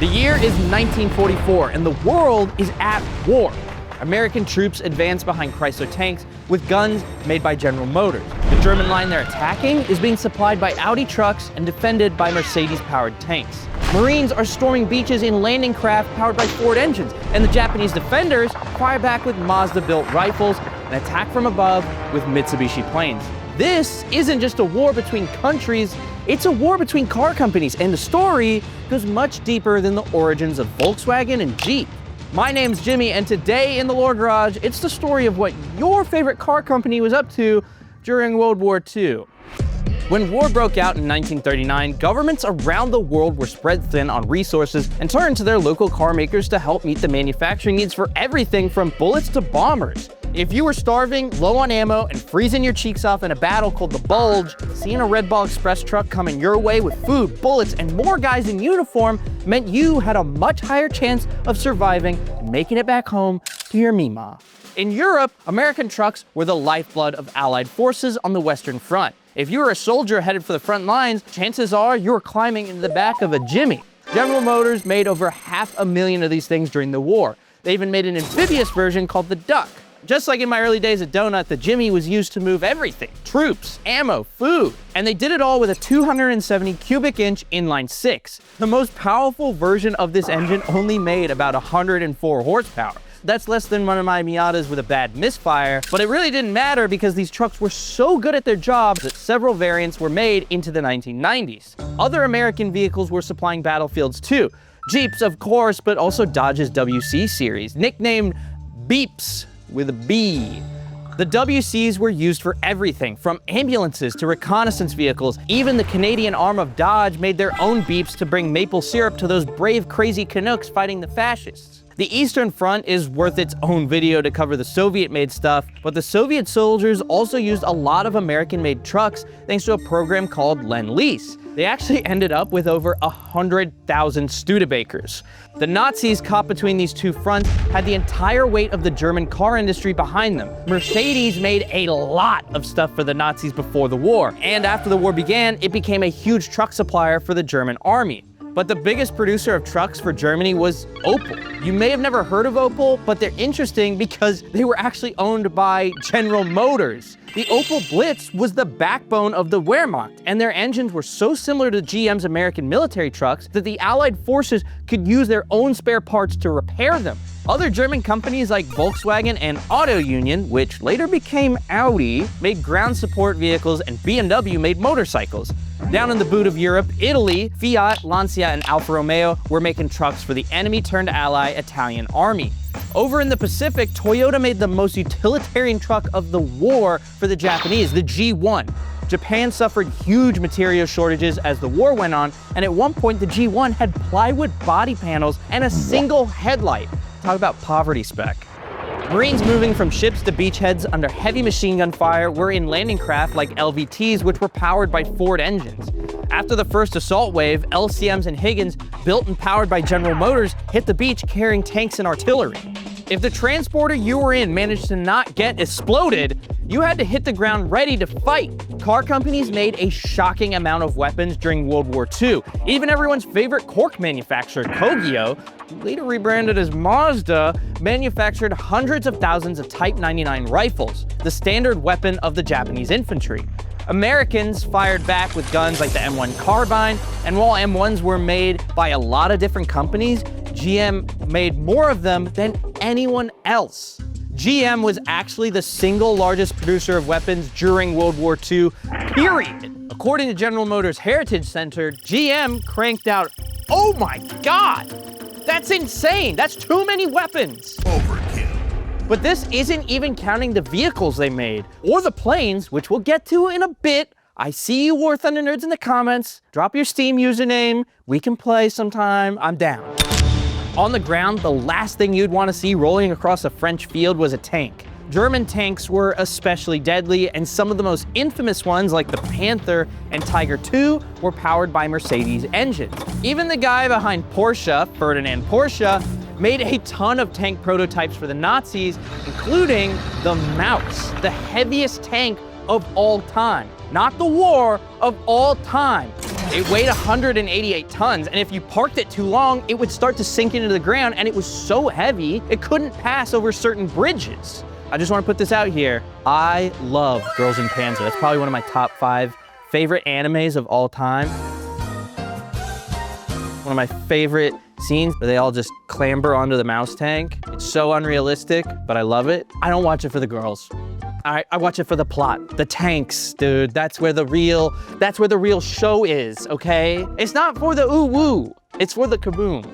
The year is 1944, and the world is at war. American troops advance behind Chrysler tanks with guns made by General Motors. The German line they're attacking is being supplied by Audi trucks and defended by Mercedes-powered tanks. Marines are storming beaches in landing craft powered by Ford engines, and the Japanese defenders fire back with Mazda-built rifles and attack from above with Mitsubishi planes. This isn't just a war between countries, it's a war between car companies, and the story goes much deeper than the origins of Volkswagen and Jeep. My name's Jimmy, and today in the Lore Garage, it's the story of what your favorite car company was up to during World War II. When war broke out in 1939, governments around the world were spread thin on resources and turned to their local car makers to help meet the manufacturing needs for everything from bullets to bombers. If you were starving, low on ammo, and freezing your cheeks off in a battle called the Bulge, seeing a Red Ball Express truck coming your way with food, bullets, and more guys in uniform meant you had a much higher chance of surviving and making it back home to your Mima. In Europe, American trucks were the lifeblood of Allied forces on the Western Front. If you were a soldier headed for the front lines, chances are you were climbing into the back of a Jimmy. General Motors made over 500,000 of these things during the war. They even made an amphibious version called the Duck. Just like in my early days at Donut, the Jimmy was used to move everything: troops, ammo, food. And they did it all with a 270 cubic inch inline six. The most powerful version of this engine only made about 104 horsepower. That's less than one of my Miatas with a bad misfire, but it really didn't matter because these trucks were so good at their job that several variants were made into the 1990s. Other American vehicles were supplying battlefields too. Jeeps, of course, but also Dodge's WC series, nicknamed Beeps with a B. The WCs were used for everything from ambulances to reconnaissance vehicles. Even the Canadian arm of Dodge made their own beeps to bring maple syrup to those brave, crazy Canucks fighting the fascists. The Eastern Front is worth its own video to cover the Soviet-made stuff, but the Soviet soldiers also used a lot of American-made trucks thanks to a program called Lend-Lease. They actually ended up with over 100,000 Studebakers. The Nazis caught between these two fronts had the entire weight of the German car industry behind them. Mercedes made a lot of stuff for the Nazis before the war, and after the war began, it became a huge truck supplier for the German army. But the biggest producer of trucks for Germany was Opel. You may have never heard of Opel, but they're interesting because they were actually owned by General Motors. The Opel Blitz was the backbone of the Wehrmacht, and their engines were so similar to GM's American military trucks that the Allied forces could use their own spare parts to repair them. Other German companies like Volkswagen and Auto Union, which later became Audi, made ground support vehicles, and BMW made motorcycles. Down in the boot of Europe, Italy, Fiat, Lancia, and Alfa Romeo were making trucks for the enemy-turned-ally Italian army. Over in the Pacific, Toyota made the most utilitarian truck of the war for the Japanese, the G1. Japan suffered huge material shortages as the war went on, and at one point the G1 had plywood body panels and a single headlight. Talk about poverty spec. Marines moving from ships to beachheads under heavy machine gun fire were in landing craft like LVTs, which were powered by Ford engines. After the first assault wave, LCMs and Higgins, built and powered by General Motors, hit the beach carrying tanks and artillery. If the transporter you were in managed to not get exploded, you had to hit the ground ready to fight. Car companies made a shocking amount of weapons during World War II. Even everyone's favorite cork manufacturer, Kogyo, later rebranded as Mazda, manufactured hundreds of thousands of Type 99 rifles, the standard weapon of the Japanese infantry. Americans fired back with guns like the M1 carbine, and while M1s were made by a lot of different companies, GM made more of them than anyone else. GM was actually the single largest producer of weapons during World War II, period. According to General Motors Heritage Center, GM cranked out, oh my God, that's insane. That's too many weapons. Overkill. But this isn't even counting the vehicles they made, or the planes, which we'll get to in a bit. I see you War Thunder nerds in the comments. Drop your Steam username. We can play sometime. I'm down. On the ground, the last thing you'd want to see rolling across a French field was a tank. German tanks were especially deadly, and some of the most infamous ones, like the Panther and Tiger II, were powered by Mercedes engines. Even the guy behind Porsche, Ferdinand Porsche, made a ton of tank prototypes for the Nazis, including the Maus, the heaviest tank of all time. Not the war, of all time. It weighed 188 tons, and if you parked it too long, it would start to sink into the ground, and it was so heavy, it couldn't pass over certain bridges. I just want to put this out here. I love Girls in Panzer. That's probably one of my top 5 favorite animes of all time. One of my favorite scenes where they all just clamber onto the mouse tank. It's so unrealistic, but I love it. I don't watch it for the girls. I watch it for the plot, the tanks, dude. That's where the real show is, okay? It's not for the ooh-woo, it's for the kaboom.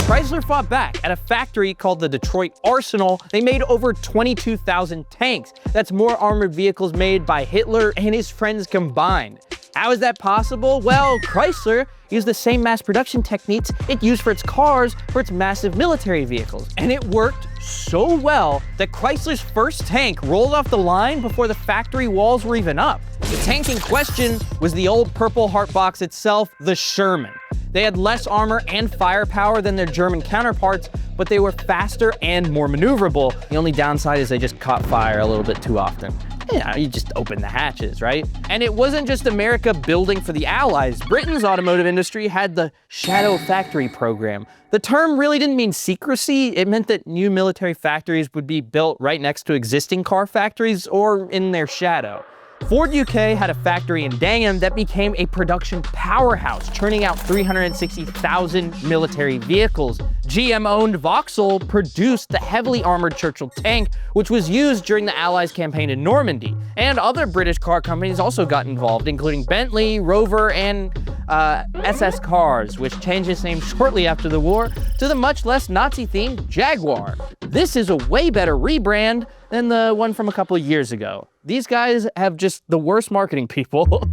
Chrysler fought back. At a factory called the Detroit Arsenal, they made over 22,000 tanks. That's more armored vehicles made by Hitler and his friends combined. How is that possible? Well, Chrysler used the same mass production techniques it used for its cars for its massive military vehicles. And it worked so well that Chrysler's first tank rolled off the line before the factory walls were even up. The tank in question was the old Purple Heart box itself, the Sherman. They had less armor and firepower than their German counterparts, but they were faster and more maneuverable. The only downside is they just caught fire a little bit too often. Yeah, you just open the hatches, right? And it wasn't just America building for the Allies. Britain's automotive industry had the Shadow Factory program. The term really didn't mean secrecy. It meant that new military factories would be built right next to existing car factories or in their shadow. Ford UK had a factory in Dangham that became a production powerhouse, churning out 360,000 military vehicles. GM-owned Vauxhall produced the heavily armored Churchill tank, which was used during the Allies' campaign in Normandy. And other British car companies also got involved, including Bentley, Rover, and SS Cars, which changed its name shortly after the war to the much less Nazi-themed Jaguar. This is a way better rebrand than the one from a couple of years ago. These guys have just the worst marketing people.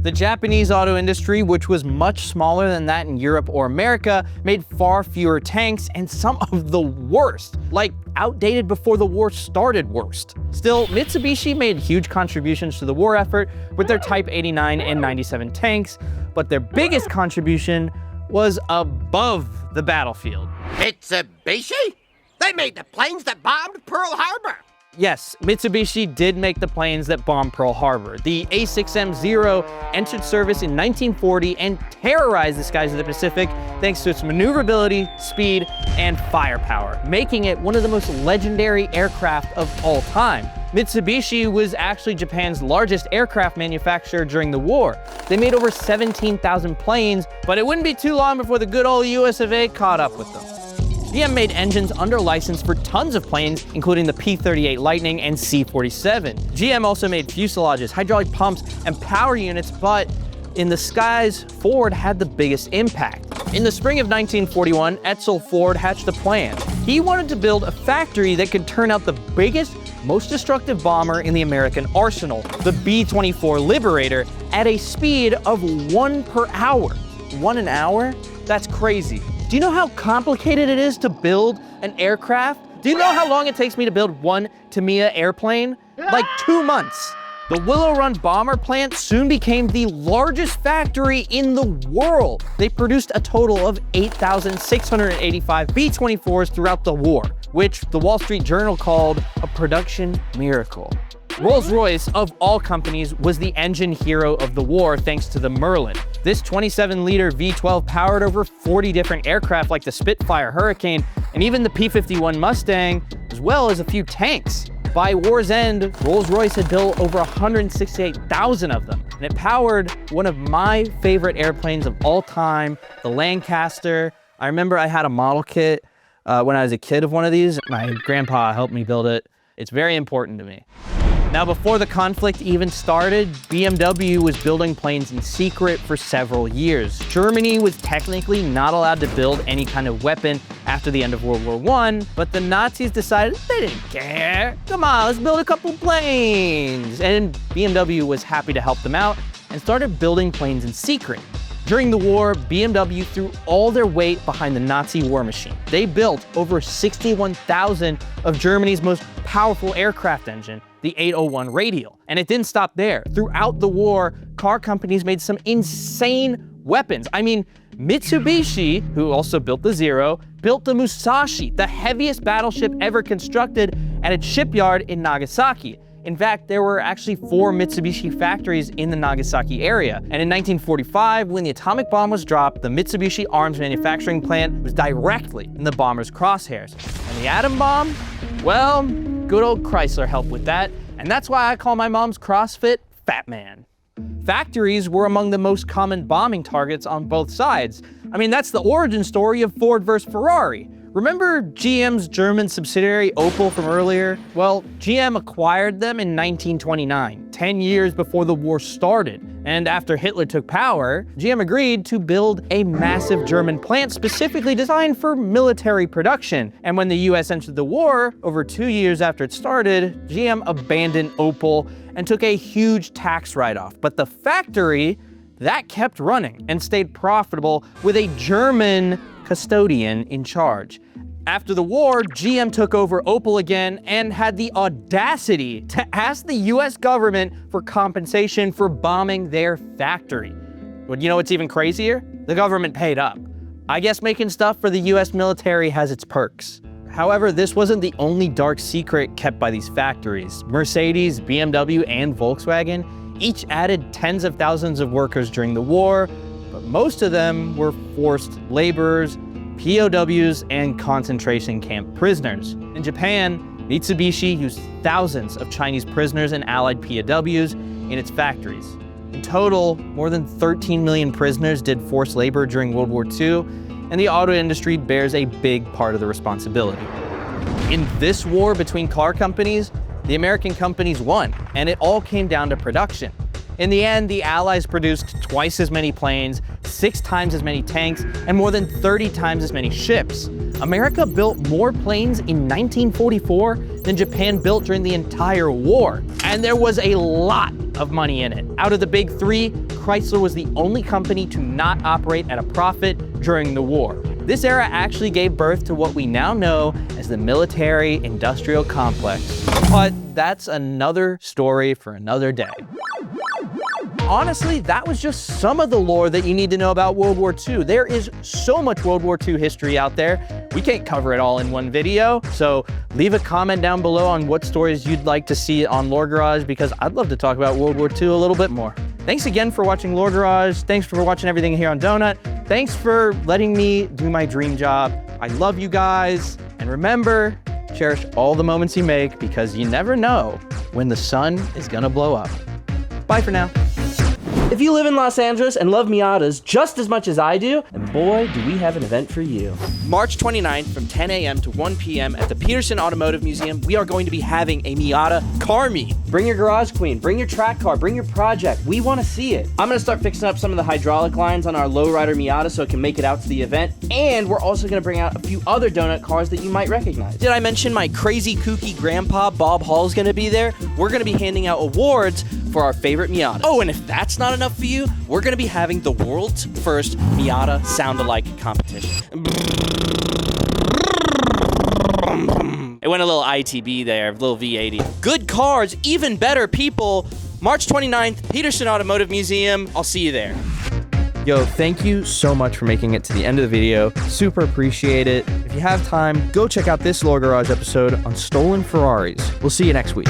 The Japanese auto industry, which was much smaller than that in Europe or America, made far fewer tanks and some of the worst, like outdated before the war started worst. Still, Mitsubishi made huge contributions to the war effort with their Type 89 and 97 tanks, but their biggest contribution was above the battlefield. Mitsubishi? They made the planes that bombed Pearl Harbor. Yes, Mitsubishi did make the planes that bombed Pearl Harbor. The A6M0 entered service in 1940 and terrorized the skies of the Pacific thanks to its maneuverability, speed, and firepower, making it one of the most legendary aircraft of all time. Mitsubishi was actually Japan's largest aircraft manufacturer during the war. They made over 17,000 planes, but it wouldn't be too long before the good old US of A caught up with them. GM made engines under license for tons of planes, including the P-38 Lightning and C-47. GM also made fuselages, hydraulic pumps, and power units, but in the skies, Ford had the biggest impact. In the spring of 1941, Edsel Ford hatched a plan. He wanted to build a factory that could turn out the biggest, most destructive bomber in the American arsenal, the B-24 Liberator, at a speed of 1 per hour. 1 an hour? That's crazy. Do you know how complicated it is to build an aircraft? Do you know how long it takes me to build one Tamiya airplane? Like 2 months. The Willow Run bomber plant soon became the largest factory in the world. They produced a total of 8,685 B-24s throughout the war, which the Wall Street Journal called a production miracle. Rolls-Royce, of all companies, was the engine hero of the war thanks to the Merlin. This 27-liter V12 powered over 40 different aircraft like the Spitfire Hurricane and even the P-51 Mustang, as well as a few tanks. By war's end, Rolls-Royce had built over 168,000 of them, and it powered one of my favorite airplanes of all time, the Lancaster. I remember I had a model kit when I was a kid of one of these. My grandpa helped me build it. It's very important to me. Now, before the conflict even started, BMW was building planes in secret for several years. Germany was technically not allowed to build any kind of weapon after the end of World War I, but the Nazis decided they didn't care. Come on, let's build a couple planes. And BMW was happy to help them out and started building planes in secret. During the war, BMW threw all their weight behind the Nazi war machine. They built over 61,000 of Germany's most powerful aircraft engine, the 801 Radial. And it didn't stop there. Throughout the war, car companies made some insane weapons. I mean, Mitsubishi, who also built the Zero, built the Musashi, the heaviest battleship ever constructed at its shipyard in Nagasaki. In fact, there were actually 4 Mitsubishi factories in the Nagasaki area. And in 1945, when the atomic bomb was dropped, the Mitsubishi arms manufacturing plant was directly in the bomber's crosshairs. And the atom bomb? Well, good old Chrysler helped with that. And that's why I call my mom's CrossFit Fat Man. Factories were among the most common bombing targets on both sides. I mean, that's the origin story of Ford versus Ferrari. Remember GM's German subsidiary Opel from earlier? Well, GM acquired them in 1929, 10 years before the war started. And after Hitler took power, GM agreed to build a massive German plant specifically designed for military production. And when the US entered the war, over 2 years after it started, GM abandoned Opel and took a huge tax write-off. But the factory, that kept running and stayed profitable with a German custodian in charge. After the war, GM took over Opel again and had the audacity to ask the US government for compensation for bombing their factory. But you know what's even crazier? The government paid up. I guess making stuff for the US military has its perks. However, this wasn't the only dark secret kept by these factories. Mercedes, BMW, and Volkswagen each added tens of thousands of workers during the war, but most of them were forced laborers, POWs, and concentration camp prisoners. In Japan, Mitsubishi used thousands of Chinese prisoners and Allied POWs in its factories. In total, more than 13 million prisoners did forced labor during World War II, and the auto industry bears a big part of the responsibility. In this war between car companies, the American companies won, and it all came down to production. In the end, the Allies produced twice as many planes, 6 times as many tanks, and more than 30 times as many ships. America built more planes in 1944 than Japan built during the entire war. And there was a lot of money in it. Out of the big 3, Chrysler was the only company to not operate at a profit during the war. This era actually gave birth to what we now know as the military-industrial complex. But that's another story for another day. Honestly, that was just some of the lore that you need to know about World War II. There is so much World War II history out there. We can't cover it all in one video, so leave a comment down below on what stories you'd like to see on Lore Garage, because I'd love to talk about World War II a little bit more. Thanks again for watching Lore Garage. Thanks for watching everything here on Donut. Thanks for letting me do my dream job. I love you guys. And remember, cherish all the moments you make, because you never know when the sun is gonna blow up. Bye for now. If you live in Los Angeles and love Miatas just as much as I do, then boy, do we have an event for you. March 29th from 10 a.m. to 1 p.m. at the Petersen Automotive Museum, we are going to be having a Miata car meet. Bring your garage queen, bring your track car, bring your project. We want to see it. I'm going to start fixing up some of the hydraulic lines on our lowrider Miata so it can make it out to the event. And we're also going to bring out a few other donut cars that you might recognize. Did I mention my crazy kooky grandpa Bob Hall is going to be there? We're going to be handing out awards for our favorite Miata. Oh, and if that's not enough for you, we're gonna be having the world's first Miata sound-alike competition. It went a little ITB there, a little V80. Good cars, even better people. March 29th, Petersen Automotive Museum. I'll see you there. Yo, thank you so much for making it to the end of the video. Super appreciate it. If you have time, go check out this Lore Garage episode on stolen Ferraris. We'll see you next week.